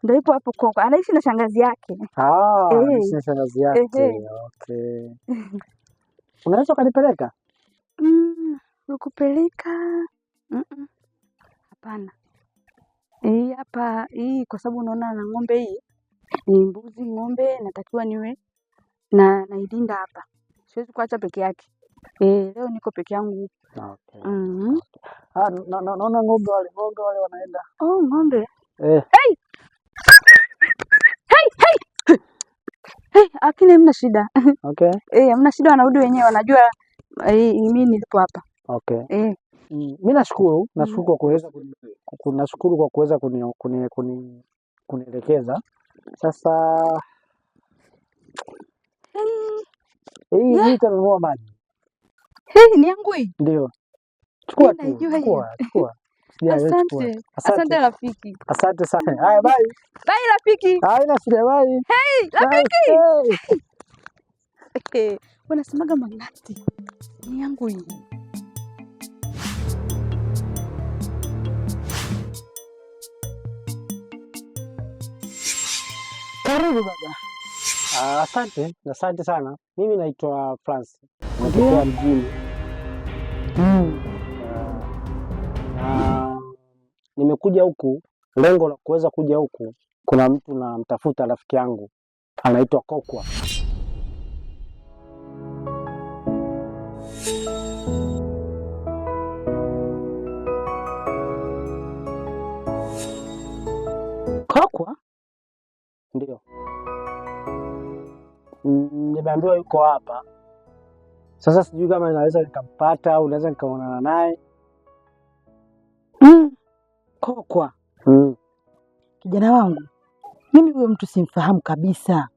Ndio ipo hapo Kokwa. Anaishi na shangazi yake. Anaishi na shangazi yake. Okay. Unaweza kanipeleka? Ukupeleka? Hapana. Hapa kwa sababu unaona na ng'ombe hii ni mbuzi, ng'ombe natakiwa niwe na nailinda hapa. Siwezi kuacha peke yake. Leo niko peke yangu. Okay. Naona ng'ombe wale wanaenda. Ng'ombe. Hey! Lakini hamna shida. Okay. Hamna shida, wanarudi wenyewe, wanajua mimi nilipo hapa. Okay. Mimi nashukuru kwa kuweza kunielekeza. Sasa hii itanunua maji. Ni yangu hii. Ndio. Chukua. Asante rafiki. Asante sana. Haya, bye. Bye rafiki. Haina shida, bye. Hey, rafiki. Wanasemaga manati. Ni yangu hii. Karibu baba. Asante sana. Mimi naitwa France. Natokea mjini. Nimekuja huku, lengo la kuweza kuja huku, kuna mtu namtafuta, rafiki yangu anaitwa Kokwa. Kokwa? Ndio. Nimeambiwa yuko hapa. Sasa sijui kama naweza nikampata au naweza nikaonana naye. Kokwa. Kijana wangu, mimi huyo mtu simfahamu kabisa.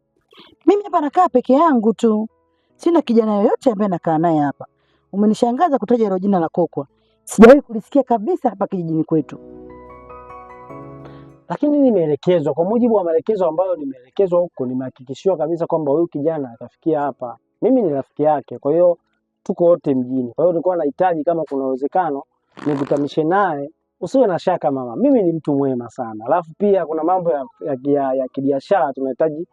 Mimi hapa nakaa peke yangu tu. Sina kijana yoyote ambaye nakaa naye hapa. Umenishangaza kutaja hilo jina la Kokwa. Sijawahi kulisikia kabisa hapa kijijini kwetu. Lakini nimeelekezwa, kwa mujibu wa maelekezo ambayo nimeelekezwa huko, nimehakikishiwa kabisa kwamba huyu kijana atafikia hapa. Mimi ni rafiki yake, kwa hiyo tuko wote mjini. Kwa hiyo nilikuwa nahitaji kama kuna uwezekano nikutamishe naye. Usiwe na shaka mama, mimi ni mtu mwema sana. Alafu pia kuna mambo ya kibiashara tunahitaji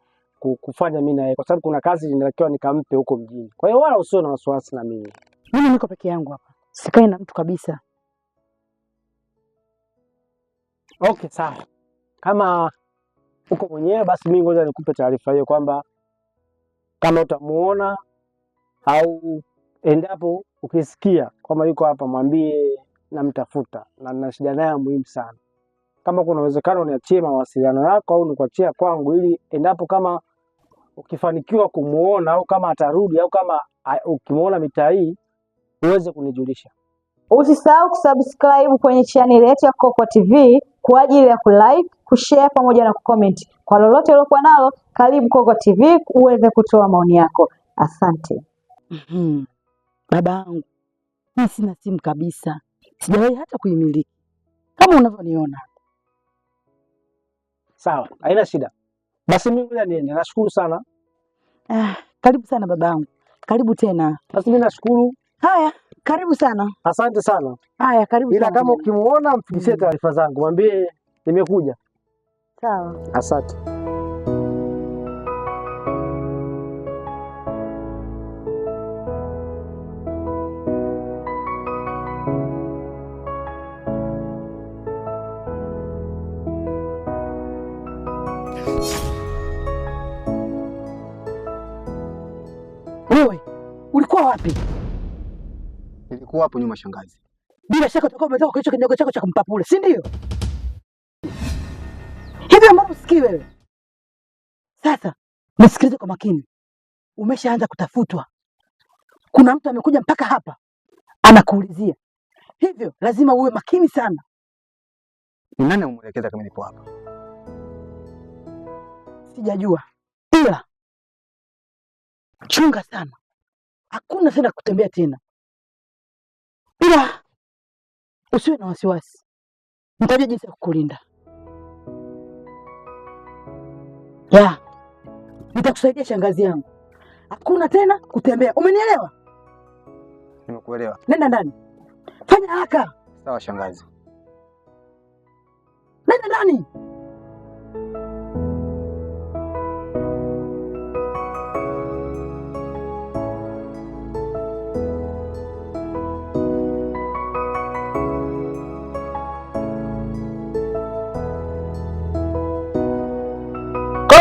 kufanya mimi na yeye, kwa sababu kuna kazi ninatakiwa nikampe huko mjini. Kwa hiyo wala usiwe na wasiwasi na mimi. Mimi niko peke yangu hapa. Sikai na mtu kabisa. Okay, sawa. Kama uko mwenyewe basi mimi ngoja nikupe taarifa hiyo kwamba kama utamuona au endapo ukisikia kwamba yuko hapa, mwambie namtafuta na nina shida naye muhimu sana. Kama kuna uwezekano niachie mawasiliano yako au nikuachie kwangu, ili endapo kama ukifanikiwa kumuona au kama atarudi au kama ukimuona mitaa hii uweze kunijulisha. Usisahau kusubscribe kwenye channel yetu ya Kokwa TV kwa ajili ya kulike, kushare pamoja na kucomment. Kwa lolote uliokuwa nalo, karibu Kokwa TV uweze kutoa maoni yako. Asante. Babangu, mimi sina simu kabisa. Sijawahi hata kuimiliki. Kama unavyoniona. Sawa, haina shida. Basi mimi ngoja niende. Nashukuru sana. Karibu sana babangu. Karibu tena. Basi mimi nashukuru. Haya, karibu sana. Asante sana. Haya, karibu sana. Ila kama ukimuona mfikishie taarifa zangu, mwambie nimekuja. Sawa. Asante. Wewe, ulikuwa wapi? Nilikuwa hapo nyuma shangazi. Bila shaka utakuwa umetoka kwa hicho kinyago chako cha kumpapule, si ndio? Hivi mbona usikii wewe? Sasa, nisikilize kwa makini. Umeshaanza kutafutwa. Kuna mtu amekuja mpaka hapa. Anakuulizia. Hivyo, lazima uwe makini sana. Ni nani umwelekeza kama nipo hapa? Sijajua. Ila chunga sana. Hakuna tena kutembea tena. Ila usiwe na wasiwasi. Nitajua jinsi ya kukulinda. Nitakusaidia shangazi yangu. Hakuna tena kutembea. Umenielewa? Nimekuelewa. Nenda ndani. Fanya haraka. Sawa shangazi. Nenda ndani.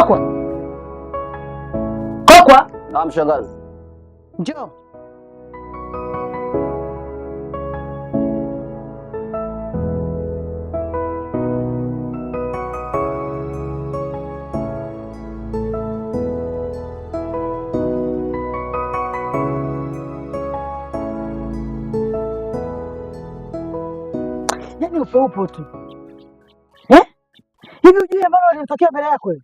Kokwa. Kokwa. Naam shangazi. Njoo. Yaani upo tu. Hivi ujue ambalo linatokea mbele yako hivi?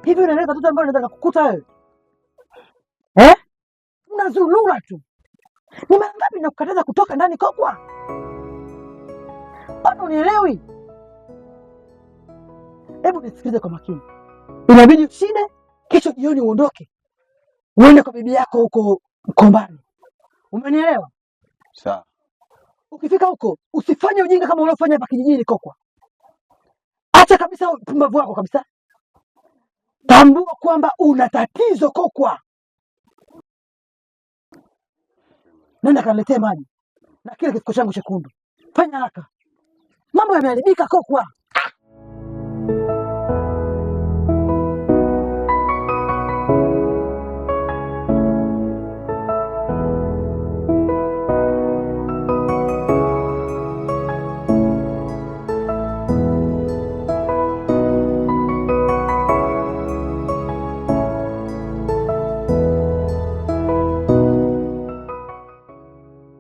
Hivi unaelewa watoto ambao unataka kukuta wewe? Unazulula tu. Ni mara ngapi nakukataza kutoka ndani Kokwa? Bado unielewi? Hebu nisikilize kwa makini. Inabidi ushinde, kesho jioni uondoke. Uende kwa bibi yako huko Mkombani. Umenielewa? Sawa. Ukifika huko usifanye ujinga kama uliofanya hapa kijijini Kokwa. Acha kabisa upumbavu wako kabisa. Tambua kwamba una tatizo Kokwa. Nenda kaniletee maji na kile kifuko changu chekundu. Fanya haraka. Mambo yameharibika Kokwa.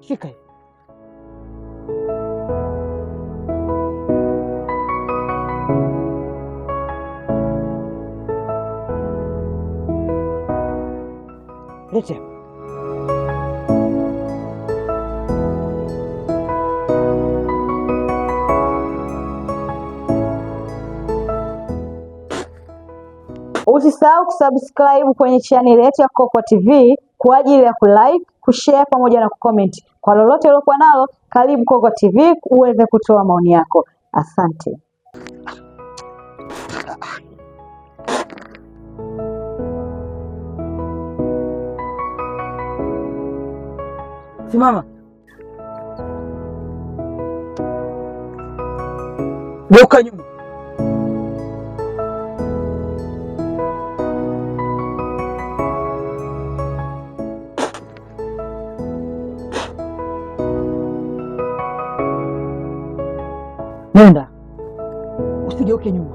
Shika hii. Lete. Usisahau kusubscribe kwenye channel yetu ya Kokwa TV kwa ajili ya kulike, kushare pamoja na kucomment. Kwa lolote uliokuwa nalo, karibu Kokwa TV uweze kutoa maoni yako. Asante. Simama. Geuka nyuma. Nenda. Usigeuke nyuma.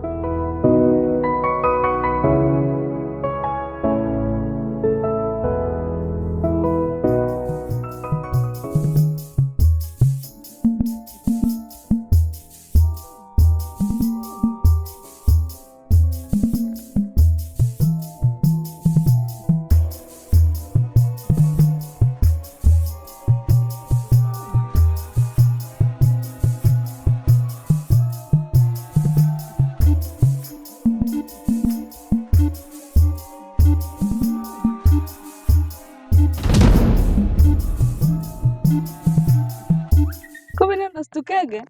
Unastukaga?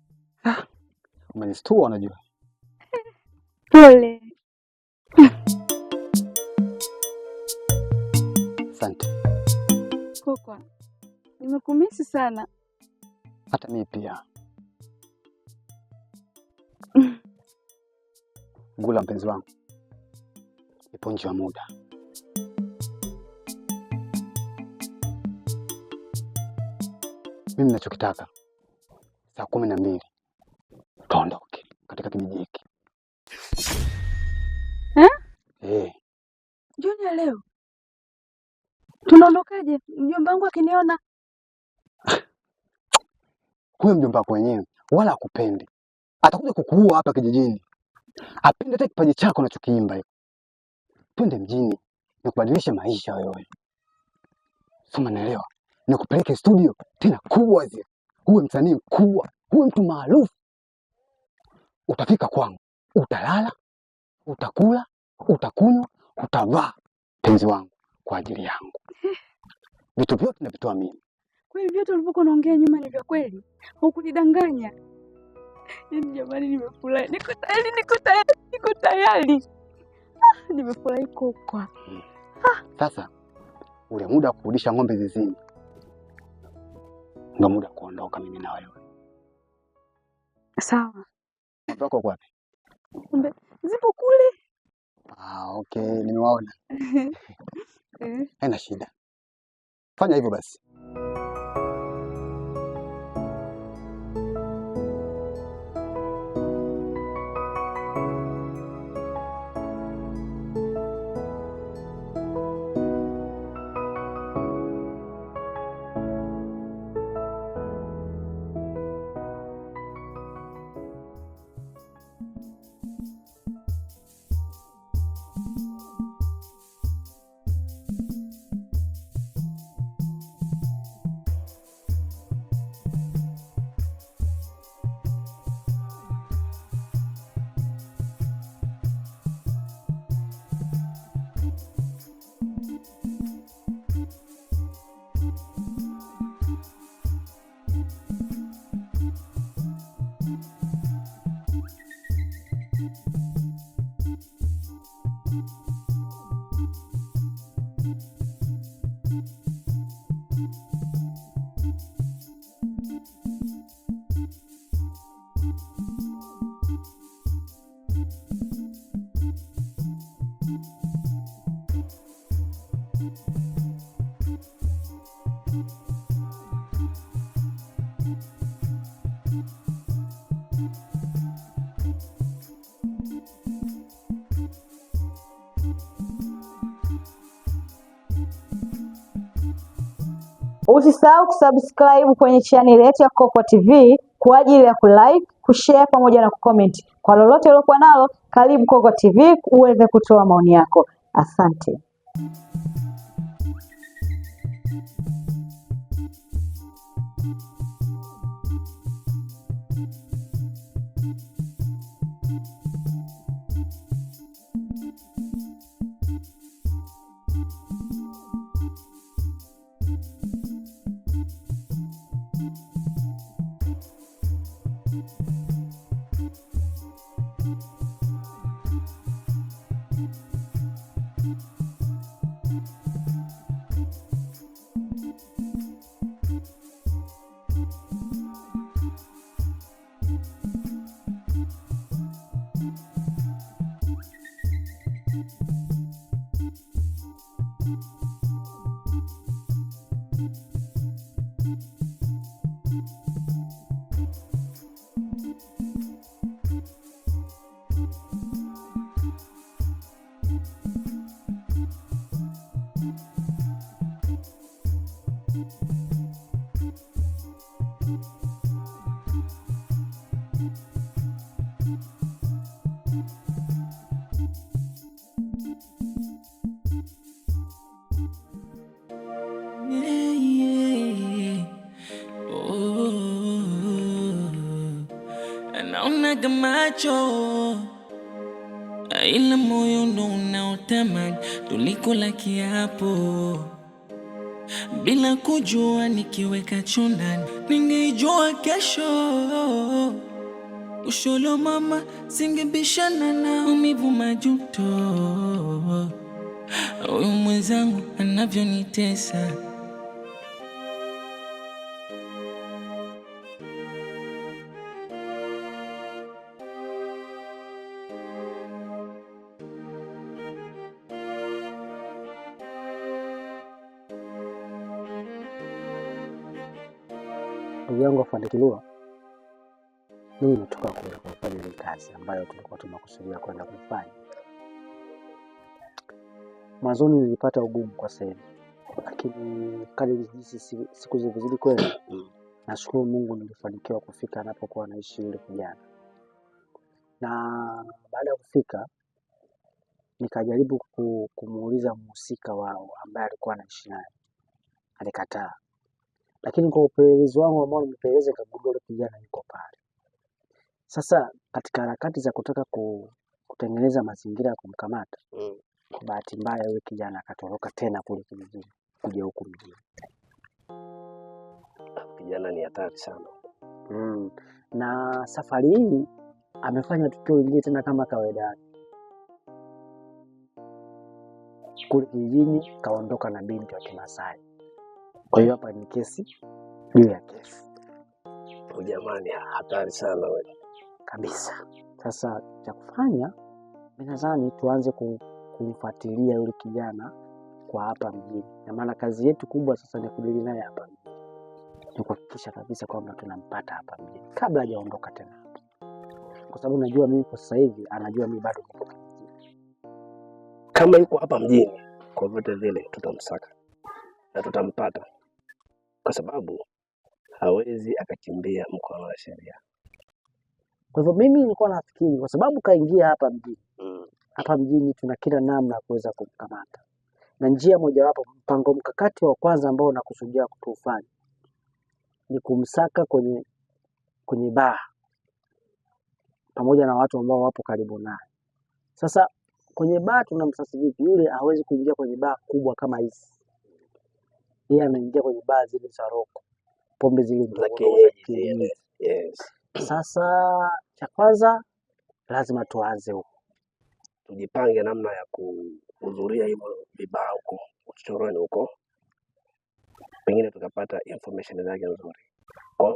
Umenistua unajua. Pole. Asante. Kokwa, nimekumisi sana. Hata mimi pia. Gula mpenzi wangu. Ipo nje ya muda. Mimi ninachokitaka saa 12 tuondoke katika kijiji hiki. Jioni ya leo tunaondokaje? Mjomba wangu akiniona. Huyo mjomba wako wenyewe wala akupendi. Atakuja kukuua hapa kijijini. Apende hata kipaji chako unachokiimba hiyo. Twende mjini na kubadilisha maisha wewe. Soma naelewa. Nikupeleke studio tena kubwa zile. Uwe msanii mkubwa, uwe mtu maarufu. Utafika kwangu, utalala, utakula, utakunywa, utavaa, penzi wangu, kwa ajili yangu. Vitu vyote navitoa mimi. Kweli vyote ulivyokuwa unaongea nyuma ni vya kweli? Hukunidanganya? Yaani jamani, nimefurahi. Niko tayari. Nimefurahi Kokwa. Sasa ule muda wa kurudisha ng'ombe zizini ndio muda wa kuondoka mimi na wewe. Sawa. Ng'ombe wako wapi? Ng'ombe zipo kule. Okay, nimewaona. Haina shida. Fanya hivyo basi. Usisahau kusubscribe kwenye channel yetu ya Kokwa TV kwa ajili ya kulike, kushare pamoja na kucomment. Kwa lolote uliokuwa nalo, karibu Kokwa TV uweze kutoa maoni yako. Asante. Naonaga macho ila moyo ndo unaotamani, tulikula kiapo bila kujua, nikiweka chundani ningeijua kesho. Usholo mama, singebishana na umivu majuto. Huyu mwenzangu anavyonitesa. Ndugu yangu Afanikiwa, mimi nimetoka kwenda kufanya ile kazi ambayo tulikuwa tunakusudia kwenda kufanya. Mwanzoni nilipata ugumu kwa sehemu, lakini kadri siku zilizozidi kwenda, nashukuru Mungu nilifanikiwa kufika anapokuwa anaishi yule kijana. Na baada ya kufika nikajaribu kumuuliza mhusika wao ambaye alikuwa anaishi naye. Alikataa. Lakini kwa upelelezi wangu ambao nimepeleleza nikagundua yule kijana yuko pale. Sasa katika harakati za kutaka kutengeneza mazingira ya kumkamata, kwa bahati mbaya yule kijana akatoroka tena kule kijijini kuja huku mjini. Kijana ni hatari sana. Na safari hii amefanya tukio lingine tena kama kawaida yake. Kule kijijini kaondoka na binti wa Kimasai. Kwa hiyo hapa ni kesi juu ya kesi. Jamani, hatari sana wewe. kabisa. Sasa cha kufanya mimi nadhani tuanze kumfuatilia yule kijana kwa hapa mjini, na maana kazi yetu kubwa sasa ni kudili naye hapa mjini, ni kuhakikisha kabisa kwamba tunampata hapa mjini kabla hajaondoka tena hapa, kwa sababu najua mimi kwa sasa hivi anajua mimi bado niko mjini. Kama yuko hapa mjini, kwa vyote vile tutamsaka na tutampata, kwa sababu hawezi akakimbia mkono wa sheria. Kwa hivyo mimi nilikuwa nafikiri kwa sababu kaingia hapa mjini, hapa mjini tuna kila namna ya kuweza kumkamata, na njia mojawapo, mpango mkakati wa kwanza ambao nakusudia kutufanya ni kumsaka kwenye baa pamoja na watu ambao wapo karibu naye. Sasa kwenye baa tunamsasi vipi? Yule hawezi kuingia kwenye baa kubwa kama hizi, yeye anaingia kwenye baa zile za roko, pombe zile za kienyeji. Yes. Sasa cha kwanza lazima tuanze huko, Tujipange namna ya kuhudhuria hivyo vibaa huko uchochoroni huko, pengine tukapata information zake nzuri.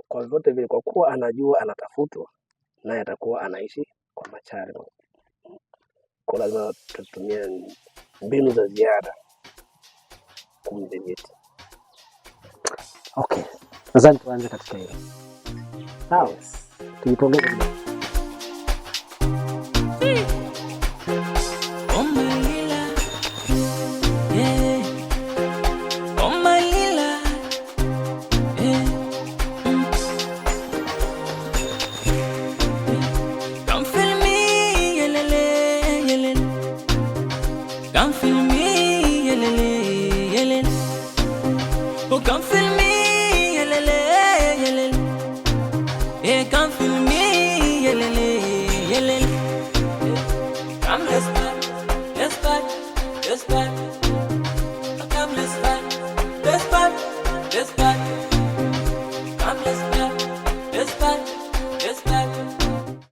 Kwa vyote vile, kwa kuwa anajua anatafutwa, naye atakuwa anaishi kwa machari, kwa lazima tutumie mbinu za ziada kumdhibiti. Okay, nadhani tuanze katika hilo. Sawa, tujipongeze kidogo. Come feel me, yelele, yelele. Oh, come feel me, yelele, yelele. Yeah, come feel me.